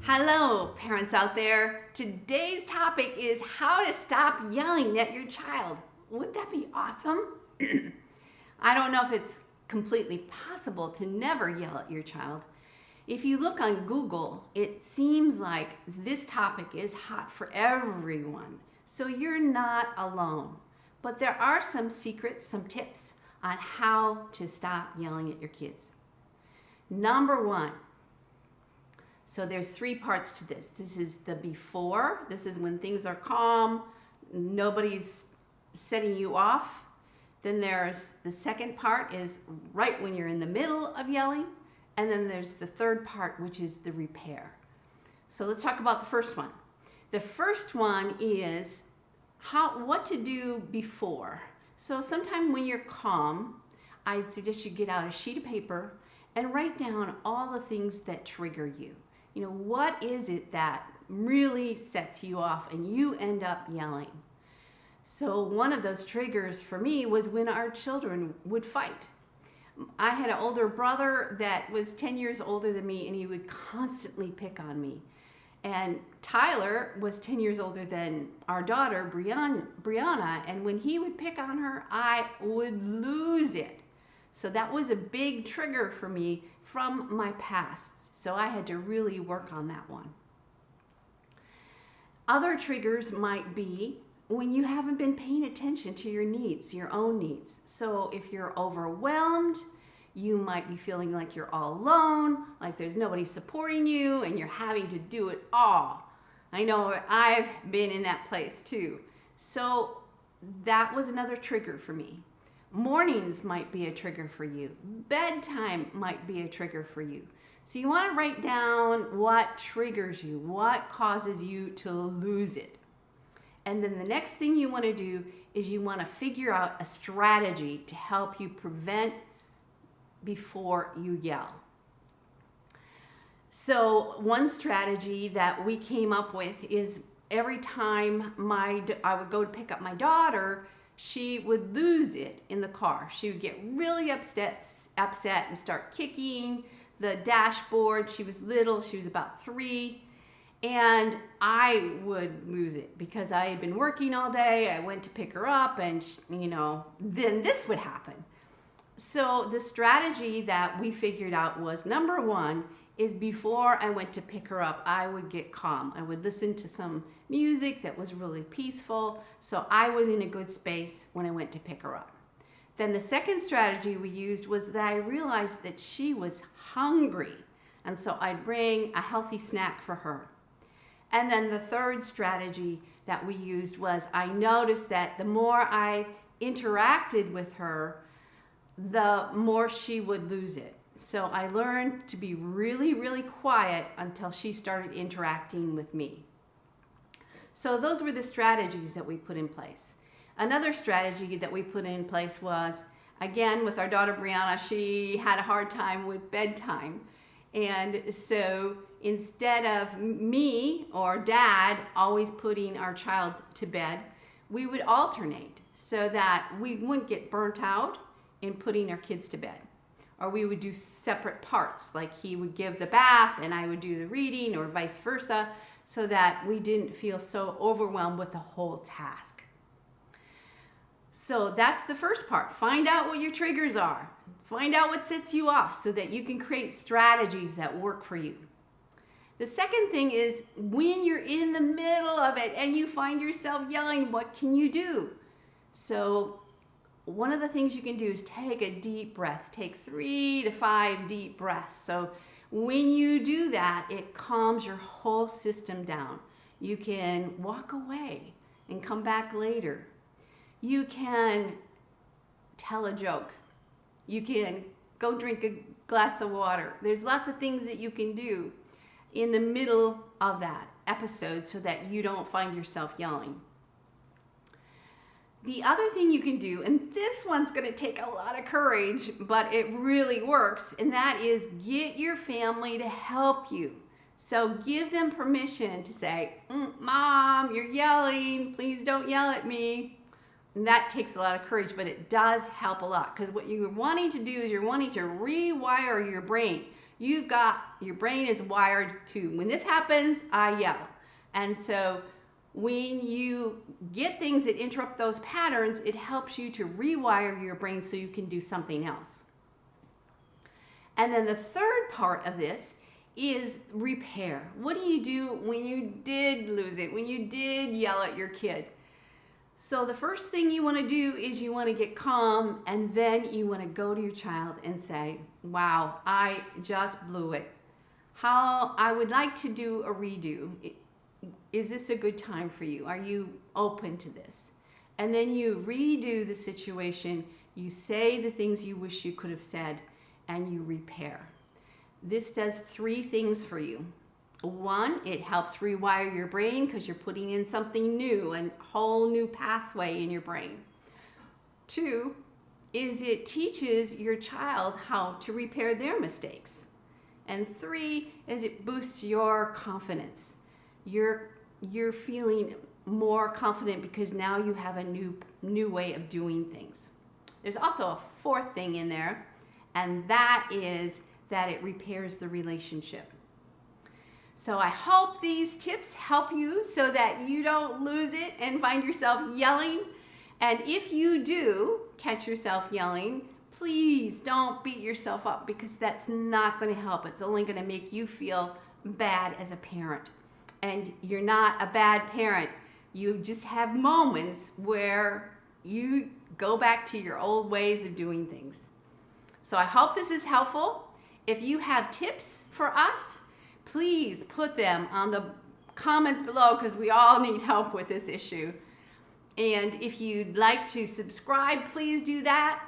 Hello, parents out there. Today's topic is how to stop yelling at your child. Wouldn't that be awesome? I don't know if it's completely possible to never yell at your child. If you look on Google, it seems like this topic is hot for everyone. So you're not alone. But there are some secrets, some tips on how to stop yelling at your kids. Number one. So there's three parts to this. This is the before. This is when things are calm, nobody's setting you off. Then there's the second part is right when you're in the middle of yelling. And then there's the third part, which is the repair. So let's talk about the first one. The first one is what to do before. So sometime when you're calm, I'd suggest you get out a sheet of paper and write down all the things that trigger you. You know, what is it that really sets you off and you end up yelling? So one of those triggers for me was when our children would fight. I had an older brother that was 10 years older than me, and he would constantly pick on me. And Tyler was 10 years older than our daughter, Brianna, and when he would pick on her, I would lose it. So that was a big trigger for me from my past. So I had to really work on that one. Other triggers might be when you haven't been paying attention to your needs, your own needs. So if you're overwhelmed, you might be feeling like you're all alone, like there's nobody supporting you and you're having to do it all. I know I've been in that place too. So that was another trigger for me. Mornings might be a trigger for you. Bedtime might be a trigger for you. So you want to write down what triggers you, what causes you to lose it. And then the next thing you want to do is you want to figure out a strategy to help you prevent before you yell. So one strategy that we came up with is every time I would go to pick up my daughter, she would lose it in the car. She would get really upset and start kicking the dashboard. She was little, she was about 3, and I would lose it because I had been working all day. I went to pick her up and then this would happen. So the strategy that we figured out was, number one is before I went to pick her up, I would get calm. I would listen to some music that was really peaceful, so I was in a good space when I went to pick her up. Then the second strategy we used was that I realized that she was hungry, and so I'd bring a healthy snack for her. And then the third strategy that we used was I noticed that the more I interacted with her, the more she would lose it. So I learned to be really, really quiet until she started interacting with me. So those were the strategies that we put in place. Another strategy that we put in place was, again, with our daughter Brianna, she had a hard time with bedtime. And so instead of me or dad always putting our child to bed, we would alternate so that we wouldn't get burnt out in putting our kids to bed. Or we would do separate parts, like he would give the bath and I would do the reading, or vice versa, so that we didn't feel so overwhelmed with the whole task. So that's the first part. Find out what your triggers are. Find out what sets you off so that you can create strategies that work for you. The second thing is when you're in the middle of it and you find yourself yelling, what can you do? So one of the things you can do is take a deep breath. Take 3 to 5 deep breaths. So when you do that, it calms your whole system down. You can walk away and come back later. You can tell a joke. You can go drink a glass of water. There's lots of things that you can do in the middle of that episode so that you don't find yourself yelling. The other thing you can do, and this one's going to take a lot of courage, but it really works, and that is get your family to help you. So give them permission to say, Mom, you're yelling, please don't yell at me. And that takes a lot of courage, but it does help a lot, because what you're wanting to do is you're wanting to rewire your brain. Your brain is wired to, when this happens, I yell. And so when you get things that interrupt those patterns, it helps you to rewire your brain so you can do something else. And then the third part of this is repair. What do you do when you did lose it, when you did yell at your kid? So the first thing you want to do is you want to get calm, and then you want to go to your child and say, wow, I just blew it. I would like to do a redo. Is this a good time for you? Are you open to this? And then you redo the situation. You say the things you wish you could have said, and you repair. This does 3 things for you. 1, it helps rewire your brain because you're putting in something new, a whole new pathway in your brain. 2 is it teaches your child how to repair their mistakes. And 3 is it boosts your confidence. You're feeling more confident because now you have a new way of doing things. There's also a 4th thing in there, and that is that it repairs the relationship. So I hope these tips help you so that you don't lose it and find yourself yelling. And if you do catch yourself yelling, please don't beat yourself up, because that's not going to help. It's only going to make you feel bad as a parent. And you're not a bad parent. You just have moments where you go back to your old ways of doing things. So I hope this is helpful. If you have tips for us, please put them on the comments below, because we all need help with this issue. And if you'd like to subscribe, please do that.